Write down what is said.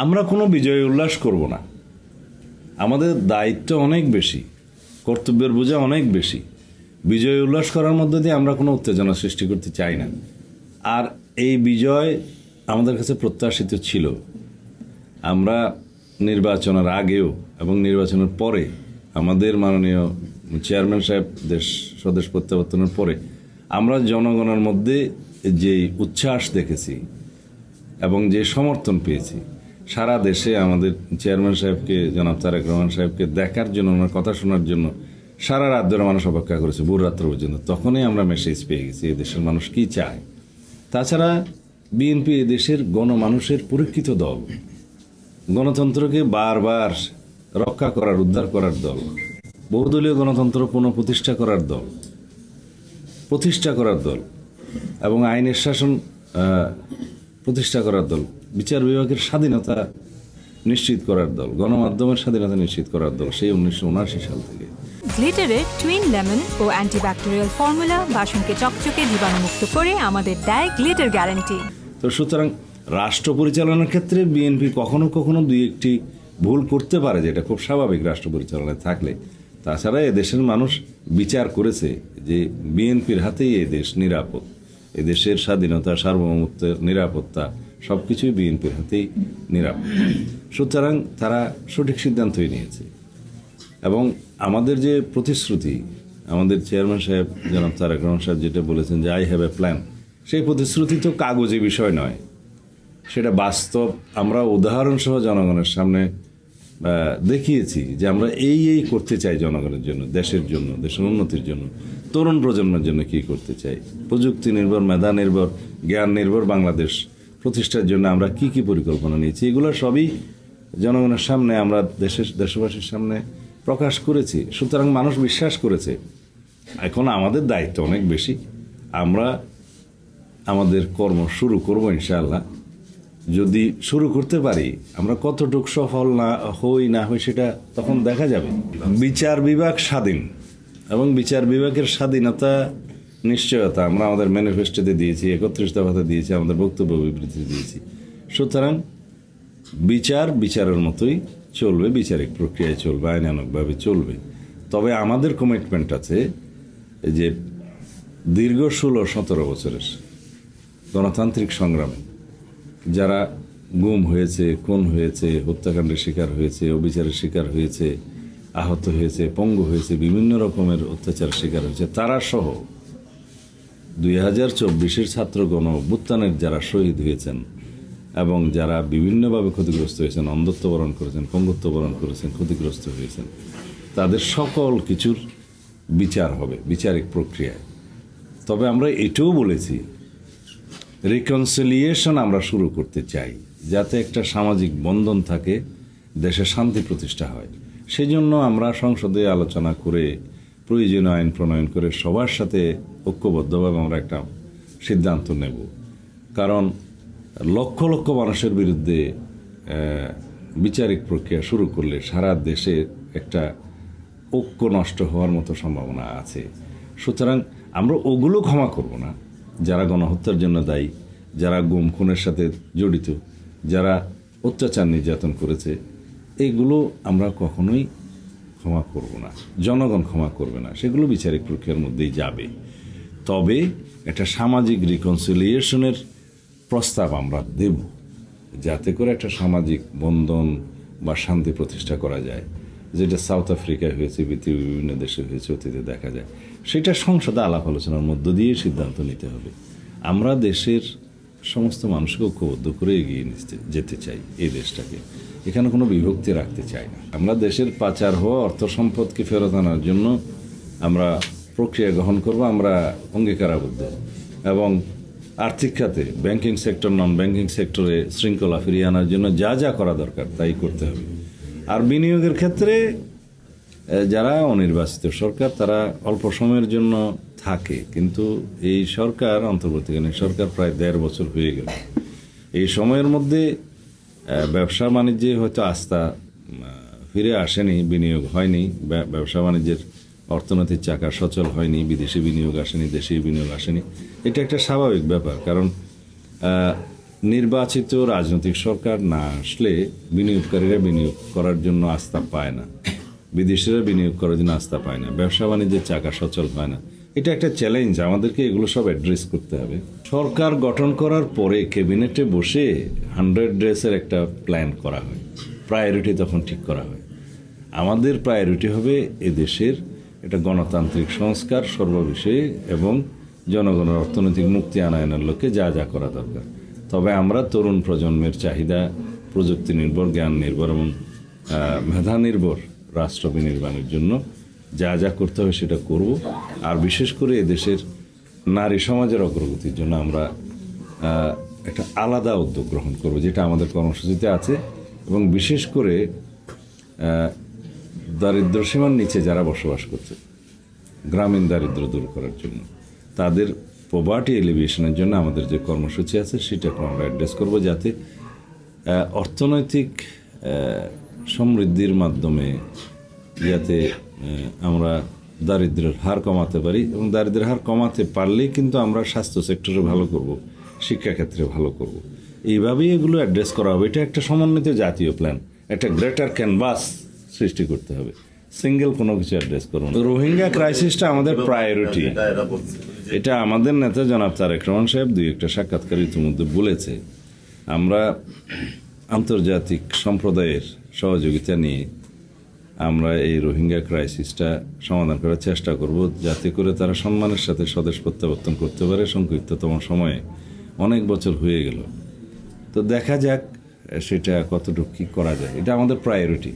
আমরা কোনো বিজয় উল্লাস করব না। আমাদের দায়িত্ব অনেক বেশি, কর্তব্যের বোঝা অনেক বেশি। বিজয় উল্লাস করার মধ্যে দিয়ে আমরা কোনো উত্তেজনা সৃষ্টি করতে চাই না। আর এই বিজয় আমাদের কাছে প্রত্যাশিত ছিল। আমরা নির্বাচনের আগেও এবং নির্বাচনের পরে আমাদের মাননীয় চেয়ারম্যান সাহেব স্বদেশ প্রত্যাবর্তনের পরে আমরা জনগণের মধ্যে যে উচ্ছ্বাস দেখেছি এবং যে সমর্থন পেয়েছি, সারা দেশে আমাদের চেয়ারম্যান সাহেবকে, জনাব তারেক রহমান সাহেবকে দেখার জন্য, ওনার কথা শোনার জন্য সারা রাত ধরে মানুষ অপেক্ষা করেছে, ভোর রাত্র পর্যন্ত। তখনই আমরা মেসেজ পেয়ে গেছি এই দেশের মানুষ কি চায়। তাছাড়া বিএনপি এদেশের গণমানুষের পরীক্ষিত দল, গণতন্ত্রকে বারবার রক্ষা করার, উদ্ধার করার দল, বহুদলীয় গণতন্ত্র পুনঃপ্রতিষ্ঠা করার দল এবং আইনের শাসন প্রতিষ্ঠা করার দল, বিচার বিভাগের স্বাধীনতা নিশ্চিত করার দল, গণমাধ্যমের স্বাধীনতা নিশ্চিত করার দল সেই 1979 সাল থেকে। গ্লিটারের টুইন লেমন ও অ্যান্টিব্যাকটেরিয়াল ফর্মুলা বাসনকে চকচকে জীবাণুমুক্ত করে আমাদের দেয় গ্লিটার গ্যারান্টি। তো সুতরাং রাষ্ট্র পরিচালনার ক্ষেত্রে বিএনপি কখনো কখনো দুই একটি ভুল করতে পারে, যেটা খুব স্বাভাবিক রাষ্ট্র পরিচালনায় থাকলে। তাছাড়া এদেশের মানুষ বিচার করেছে যে বিএনপির হাতেই এদেশ নিরাপদ, এদেশের স্বাধীনতা, সার্বভৌমত্বের নিরাপত্তা সবকিছুই বিএনপির হাতেই নিরাপদ। সুতরাং তারা সঠিক সিদ্ধান্তই নিয়েছে। এবং আমাদের যে প্রতিশ্রুতি, আমাদের চেয়ারম্যান সাহেব জনাব তারেক রহমান সাহেব যেটা বলেছেন যে আই হ্যাভ এ প্ল্যান, সেই প্রতিশ্রুতি তো কাগজে বিষয় নয়, সেটা বাস্তব। আমরা উদাহরণসহ জনগণের সামনে দেখিয়েছি যে আমরা এই করতে চাই জনগণের জন্য, দেশের জন্য, দেশের উন্নতির জন্য, তরুণ প্রজন্মের জন্য কি করতে চাই, প্রযুক্তি নির্ভর, মেধা নির্ভর, জ্ঞান নির্ভর বাংলাদেশ প্রতিষ্ঠার জন্য আমরা কি পরিকল্পনা নিয়েছি, এগুলো সবই জনগণের সামনে, আমরা দেশবাসীর সামনে প্রকাশ করেছি। সুতরাং মানুষ বিশ্বাস করেছে। এখন আমাদের দায়িত্ব অনেক বেশি। আমরা আমাদের কর্ম শুরু করব ইনশাআল্লাহ। যদি শুরু করতে পারি, আমরা কতটুকু সফল না হই সেটা তখন দেখা যাবে। বিচার বিভাগ স্বাধীন এবং বিচার বিভাগের স্বাধীনতা নিশ্চয়তা আমরা আমাদের ম্যানিফেস্টোতে দিয়েছি, 31 দফাতে দিয়েছি, আমাদের বক্তব্য বিবৃতিতে দিয়েছি। সুতরাং বিচারের মতোই চলবে, বিচারিক প্রক্রিয়ায় চলবে, আইনানুগভাবে চলবে। তবে আমাদের কমিটমেন্ট আছে যে দীর্ঘ 16-17 বছরের গণতান্ত্রিক সংগ্রামে যারা গুম হয়েছে, খুন হয়েছে, হত্যাকাণ্ডের শিকার হয়েছে, অবিচারের শিকার হয়েছে, আহত হয়েছে, পঙ্গু হয়েছে, বিভিন্ন রকমের অত্যাচারের শিকার হয়েছে, তারা সহ 2024 ছাত্র গণ অভ্যুত্থানের যারা শহীদ হয়েছেন এবং যারা বিভিন্নভাবে ক্ষতিগ্রস্ত হয়েছেন, অন্ধত্ব বরণ করেছেন, পঙ্গুত্ব বরণ করেছেন, ক্ষতিগ্রস্ত হয়েছেন, তাদের সকল কিছুর বিচার হবে বিচারিক প্রক্রিয়ায়। তবে আমরা এটাও বলেছি, রিকনসিলিয়েশন আমরা শুরু করতে চাই, যাতে একটা সামাজিক বন্ধন থাকে, দেশে শান্তি প্রতিষ্ঠা হয়। সেই জন্য আমরা সংসদে আলোচনা করে, প্রয়োজনীয় আইন প্রণয়ন করে সবার সাথে ঐক্যবদ্ধভাবে আমরা একটা সিদ্ধান্ত নেব। কারণ লক্ষ লক্ষ মানুষের বিরুদ্ধে বিচারিক প্রক্রিয়া শুরু করলে সারা দেশে একটা ঐক্য নষ্ট হওয়ার মতো সম্ভাবনা আছে। সুতরাং আমরা ওগুলো ক্ষমা করব না, যারা গণহত্যার জন্য দায়ী, যারা গুম খুনের সাথে জড়িত, যারা অত্যাচার নির্যাতন করেছে, এইগুলো আমরা কখনোই ক্ষমা করব না, জনগণ ক্ষমা করবে না, সেগুলো বিচারিক প্রক্রিয়ার মধ্যেই যাবে। তবে একটা সামাজিক রিকনসিলিয়েশনের প্রস্তাব আমরা দেব, যাতে করে একটা সামাজিক বন্ধন বা শান্তি প্রতিষ্ঠা করা যায়, যেটা সাউথ আফ্রিকায় হয়েছে, পৃথিবীর বিভিন্ন দেশে হয়েছে, অতীতে দেখা যায়। সেটা সংসদে আলাপ আলোচনার মধ্য দিয়ে সিদ্ধান্ত নিতে হবে। আমরা দেশের সমস্ত মানুষকে ঐক্যবদ্ধ করে এগিয়ে যেতে চাই এই দেশটাকে, এখানে কোনো বিভক্তি রাখতে চাই না। আমরা দেশের পাচার হওয়া অর্থ সম্পদকে ফেরত আনার জন্য আমরা প্রক্রিয়া গ্রহণ করব, আমরা অঙ্গীকারাবদ্ধ। এবং আর্থিক খাতে, ব্যাংকিং সেক্টর, নন ব্যাংকিং সেক্টরে শৃঙ্খলা ফিরিয়ে আনার জন্য যা করা দরকার তাই করতে হবে। আর বিনিয়োগের ক্ষেত্রে যারা অনির্বাচিত সরকার, তারা অল্প সময়ের জন্য থাকে, কিন্তু এই সরকার, অন্তর্বর্তীকালীন সরকার প্রায় 1.5 বছর হয়ে গেল। এই সময়ের মধ্যে ব্যবসা বাণিজ্যে হয়তো আস্থা ফিরে আসেনি, বিনিয়োগ হয়নি, ব্যবসা বাণিজ্যের অর্থনৈতিক চাকা সচল হয়নি, বিদেশি বিনিয়োগ আসেনি, দেশীয় বিনিয়োগ আসেনি। এটা একটা স্বাভাবিক ব্যাপার, কারণ নির্বাচিত রাজনৈতিক সরকার না আসলে বিনিয়োগকারীরা বিনিয়োগ করার জন্য আস্থা পায় না, বিদেশিরা বিনিয়োগ করার জন্য আস্থা পায় না, ব্যবসা বাণিজ্যের চাকা সচল হয় না। এটা একটা চ্যালেঞ্জ, আমাদেরকে এগুলো সব অ্যাড্রেস করতে হবে। সরকার গঠন করার পরে ক্যাবিনেটে বসে 100 ডেজের একটা প্ল্যান করা হয়, প্রায়োরিটি তখন ঠিক করা হয়। আমাদের প্রায়োরিটি হবে এদেশের একটা গণতান্ত্রিক সংস্কার সর্ববিষয়ে এবং জনগণের অর্থনৈতিক মুক্তি আনয়নের লক্ষ্যে যা যা করা দরকার। তবে আমরা তরুণ প্রজন্মের চাহিদা, প্রযুক্তি নির্ভর, জ্ঞান নির্ভর এবং মেধা নির্ভর রাষ্ট্র বিনির্মাণের জন্য যা যা করতে হবে সেটা করব। আর বিশেষ করে এদেশের নারী সমাজের অগ্রগতির জন্য আমরা একটা আলাদা উদ্যোগ গ্রহণ করব, যেটা আমাদের কর্মসূচিতে আছে। এবং বিশেষ করে দারিদ্র সীমার নিচে যারা বসবাস করছে, গ্রামীণ দারিদ্র দূর করার জন্য, তাদের পভার্টি এলিভিয়েশনের জন্য আমাদের যে কর্মসূচি আছে সেটাকে আমরা অ্যাড্রেস করব, যাতে অর্থনৈতিক সমৃদ্ধির মাধ্যমে যাতে আমরা দারিদ্র্যের হার কমাতে পারি। এবং দারিদ্র্যের হার কমাতে পারলেই কিন্তু আমরা স্বাস্থ্য সেক্টরে ভালো করব, শিক্ষাক্ষেত্রে ভালো করব। এইভাবেই এগুলো অ্যাড্রেস করা হবে। এটা একটা সমন্বিত জাতীয় প্ল্যান, একটা গ্রেটার ক্যানভাস সৃষ্টি করতে হবে, সিঙ্গেল কোনো কিছু অ্যাড্রেস করব না। রোহিঙ্গা ক্রাইসিসটা আমাদের প্রায়োরিটি, এটা আমাদের নেতা জনাব তারেক রহমান সাহেব দুই একটা সাক্ষাৎকার ইতিমধ্যে বলেছে। আমরা আন্তর্জাতিক সম্প্রদায়ের সহযোগিতা নিয়ে আমরা এই রোহিঙ্গা ক্রাইসিসটা সমাধান করার চেষ্টা করব, যাতে করে তারা সম্মানের সাথে স্বদেশ প্রত্যাবর্তন করতে পারে সংক্ষিপ্ততম সময়ে। অনেক বছর হয়ে গেল, তো দেখা যাক সেটা কতটুকু কী করা যায়। এটা আমাদের প্রায়োরিটি।